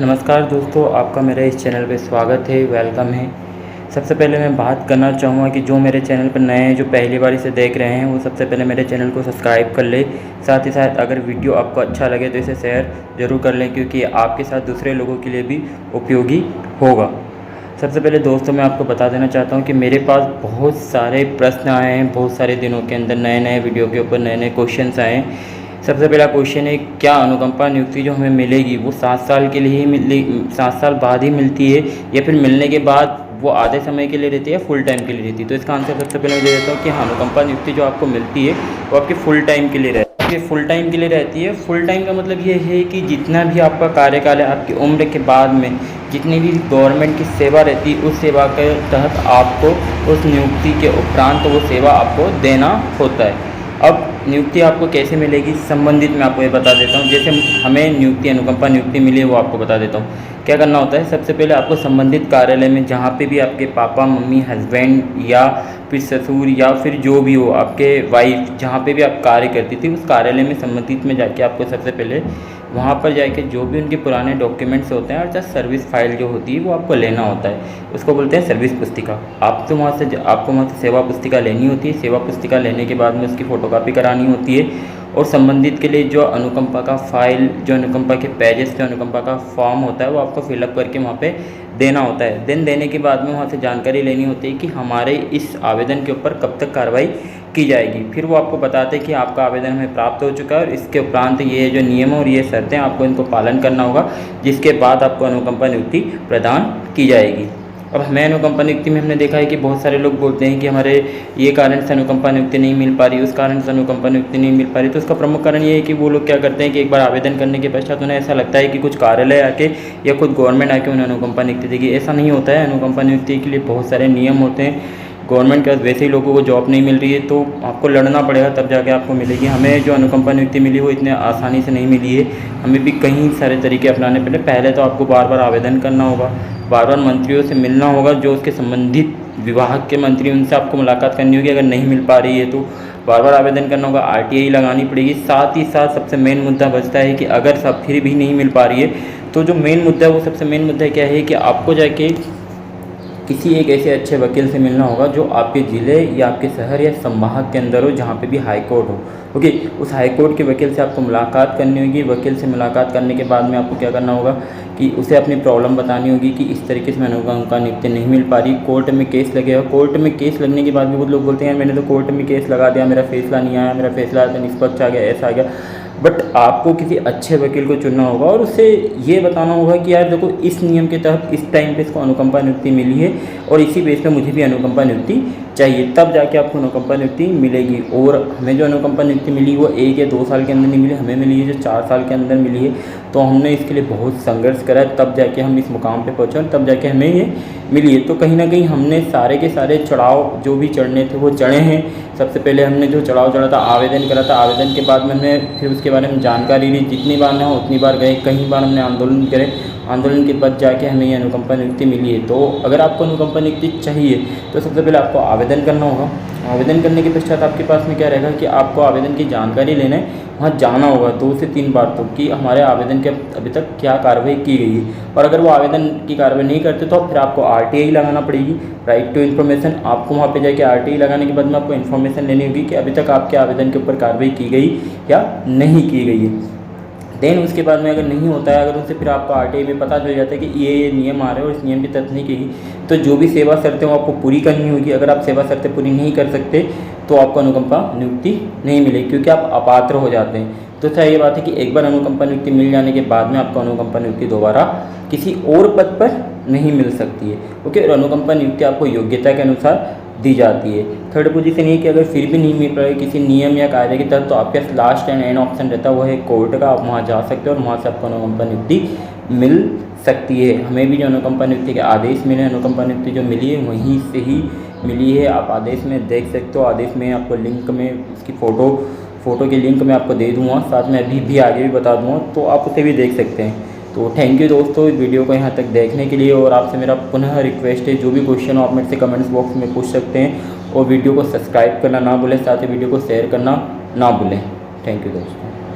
नमस्कार दोस्तों, आपका मेरे इस चैनल पे स्वागत है, वेलकम है। सबसे पहले मैं बात करना चाहूँगा कि जो मेरे चैनल पर नए हैं, जो पहली बार इसे देख रहे हैं, वो सबसे पहले मेरे चैनल को सब्सक्राइब कर ले। साथ ही साथ अगर वीडियो आपको अच्छा लगे तो इसे शेयर ज़रूर कर लें, क्योंकि आपके साथ दूसरे लोगों के लिए भी उपयोगी होगा। सबसे पहले दोस्तों मैं आपको बता देना चाहता हूँ कि मेरे पास बहुत सारे प्रश्न आए हैं, बहुत सारे दिनों के अंदर नए वीडियो के ऊपर नए क्वेश्चंस आए हैं। सबसे पहला क्वेश्चन है, क्या अनुकंपा नियुक्ति जो हमें मिलेगी वो 7 साल के लिए ही 7 साल बाद ही मिलती है, या फिर मिलने के बाद वो आधे समय के लिए रहती है या फुल टाइम के लिए रहती है? तो इसका आंसर सबसे पहले मैं दे देता हूँ कि हाँ, अनुकंपा नियुक्ति जो आपको मिलती है वो आपके फुल टाइम के लिए रहती है। फुल टाइम के लिए रहती है। फुल टाइम का मतलब ये है कि जितना भी आपका कार्यकाल है, आपकी उम्र के बाद में जितनी भी गवर्नमेंट की सेवा रहती है, उस सेवा के तहत आपको उस नियुक्ति के उपरांत वो सेवा आपको देना होता है। अब नियुक्ति आपको कैसे मिलेगी संबंधित मैं आपको ये बता देता हूँ। जैसे हमें नियुक्ति अनुकंपा नियुक्ति मिली है वो आपको बता देता हूँ। क्या करना होता है, सबसे पहले आपको संबंधित कार्यालय में, जहाँ पे भी आपके पापा मम्मी हस्बैंड या फिर ससुर या फिर जो भी हो आपके वाइफ, जहाँ पे भी आप कार्य करती थी, उस कार्यालय में संबंधित में जाके आपको सबसे पहले वहाँ पर जाके जो भी उनके पुराने डॉक्यूमेंट्स होते हैं, अर्थात सर्विस फाइल जो होती है वो आपको लेना होता है। उसको बोलते हैं सर्विस पुस्तिका। आपको वहाँ से सेवा पुस्तिका लेनी होती है। सेवा पुस्तिका लेने के बाद में उसकी फ़ोटोकॉपी करानी होती है, और संबंधित के लिए जो अनुकंपा का फाइल, जो अनुकंपा के पेजेस, जो अनुकंपा का फॉर्म होता है वो आपको फिलअप करके वहाँ पे देना होता है। देने के बाद में वहाँ से जानकारी लेनी होती है कि हमारे इस आवेदन के ऊपर कब तक कार्रवाई की जाएगी। फिर वो आपको बताते हैं कि आपका आवेदन हमें प्राप्त हो चुका है और इसके उपरांत ये जो नियम और ये शर्तें आपको इनको पालन करना होगा, जिसके बाद आपको अनुकंपा नियुक्ति प्रदान की जाएगी। अब हमें अनुकंपा नियुक्ति में हमने देखा है कि बहुत सारे लोग बोलते हैं कि हमारे ये कारण से अनुकंपा नियुक्ति नहीं मिल पा रही, उस कारण से अनुकंपा नियुक्ति नहीं मिल पा रही। तो उसका प्रमुख कारण ये है कि वो लोग क्या करते हैं कि एक बार आवेदन करने के पश्चात उन्हें ऐसा लगता है कि कुछ कार्यालय आके या खुद गवर्नमेंट आके उन्हें अनुकंपा नियुक्ति देगी। ऐसा नहीं होता है। अनुकंपा नियुक्ति के लिए बहुत सारे नियम होते हैं। गवर्नमेंट के पास वैसे ही लोगों को जॉब नहीं मिल रही है, तो आपको लड़ना पड़ेगा, तब जाके आपको मिलेगी। हमें जो अनुकंपा नियुक्ति मिली वो इतने आसानी से नहीं मिली है। हमें भी कई सारे तरीके अपनाने पड़े। पहले तो आपको बार बार आवेदन करना होगा, बार बार मंत्रियों से मिलना होगा, जो उसके संबंधित विभाग के मंत्री, उनसे आपको मुलाकात करनी होगी। अगर नहीं मिल पा रही है तो बार बार आवेदन करना होगा, RTI लगानी पड़ेगी। साथ ही साथ सबसे मेन मुद्दा बचता है कि अगर सब फिर भी नहीं मिल पा रही है तो जो मेन मुद्दा है, वो सबसे मेन मुद्दा क्या है कि आपको जाके किसी एक ऐसे अच्छे वकील से मिलना होगा जो आपके ज़िले या आपके शहर या संभाग के अंदर हो, जहाँ पे भी हाई कोर्ट हो। ओके, उस हाई कोर्ट के वकील से आपको मुलाकात करनी होगी। वकील से मुलाकात करने के बाद में आपको क्या करना होगा कि उसे अपनी प्रॉब्लम बतानी होगी कि इस तरीके से अनुकंपा नियुक्ति नहीं मिल पा रही। कोर्ट में केस लगेगा। कोर्ट में केस लगने के बाद भी बहुत लोग बोलते हैं मैंने तो कोर्ट में केस लगा दिया, मेरा फैसला नहीं आया, मेरा फैसला निष्पक्ष आ गया, ऐसा आ गया। बट आपको किसी अच्छे वकील को चुनना होगा और उससे ये बताना होगा कि यार देखो, इस नियम के तहत इस टाइम पे इसको अनुकंपा नियुक्ति मिली है और इसी बेस पे मुझे भी अनुकंपा नियुक्ति चाहिए, तब जाके आपको अनुकंपा नियुक्ति मिलेगी। और हमें जो अनुकंपा नियुक्ति मिली वो 1 या 2 साल के अंदर नहीं मिली, हमें मिली है जो 4 साल के अंदर मिली है। तो हमने इसके लिए बहुत संघर्ष करा, तब जाके हम इस मुकाम पे पहुँचे और तब जाके हमें ये मिली है। तो कहीं ना कहीं हमने सारे के सारे चढ़ाव जो भी चढ़ने थे वो चढ़े हैं। सबसे पहले हमने जो चढ़ाव चढ़ा था, आवेदन करा था। आवेदन के बाद में हमने फिर उसके बारे में जानकारी ली, जितनी बार ना हो उतनी बार गए, कई बार हमने आंदोलन करे। आंदोलन के बाद जाके हमें ये अनुकंपा नियुक्ति मिली है। तो अगर आपको अनुकंपा नियुक्ति चाहिए तो सबसे पहले आपको आवेदन करना होगा। आवेदन करने के पश्चात आपके पास में क्या रहेगा कि आपको आवेदन की जानकारी लेना है, वहाँ जाना होगा 2 से 3 बार तो, कि हमारे आवेदन के अभी तक क्या कार्रवाई की गई है। और अगर वो आवेदन की कार्रवाई नहीं करते तो फिर आपको RTI लगाना पड़ेगी, राइट टू इन्फॉर्मेशन। आपको वहाँ पे जाके RTI लगाने के बाद में आपको इन्फॉर्मेशन लेनी होगी कि अभी तक आपके आवेदन के ऊपर कार्रवाई की गई या नहीं की गई है। देन उसके बाद में अगर नहीं होता है, अगर उनसे फिर आपको RTI में पता चल जाता है कि ये नियम आ रहे हैं और इस नियम की तहत नहीं की, तो जो भी सेवा शर्तें वो आपको पूरी करनी होगी। अगर आप सेवा शर्तें पूरी नहीं कर सकते तो आपको अनुकंपा नियुक्ति नहीं मिलेगी, क्योंकि आप अपात्र हो जाते हैं। तो अच्छा ये बात है कि एक बार अनुकंपा नियुक्ति मिल जाने के बाद में आपको अनुकंपा नियुक्ति दोबारा किसी और पद पर नहीं मिल सकती है। ओके, और अनुकंपा नियुक्ति आपको योग्यता के अनुसार दी जाती है। थर्ड पोजीशन ये कि अगर फिर भी नहीं मिल रहा है किसी नियम या कायदे के तहत, तो आपके पास लास्ट एंड एंड ऑप्शन रहता है, वो है कोर्ट का। आप वहाँ जा सकते हो और वहाँ से आपको अनुकंपा नियुक्ति मिल सकती है। हमें भी जो अनुकंपा नियुक्ति के आदेश मिले, अनुकंपा नियुक्ति जो मिली है वहीं से ही मिली है। आप आदेश में देख सकते हो। आदेश में आपको लिंक में उसकी फ़ोटो के लिंक मैं आपको दे दूँगा, साथ में अभी भी आगे भी बता दूँगा, तो आप उसे भी देख सकते हैं। तो थैंक यू दोस्तों इस वीडियो को यहाँ तक देखने के लिए। और आपसे मेरा पुनः रिक्वेस्ट है, जो भी क्वेश्चन हो आप मेरे से कमेंट्स बॉक्स में पूछ सकते हैं। और वीडियो को सब्सक्राइब करना ना भूलें, साथ ही वीडियो को शेयर करना ना भूलें। थैंक यू दोस्तों।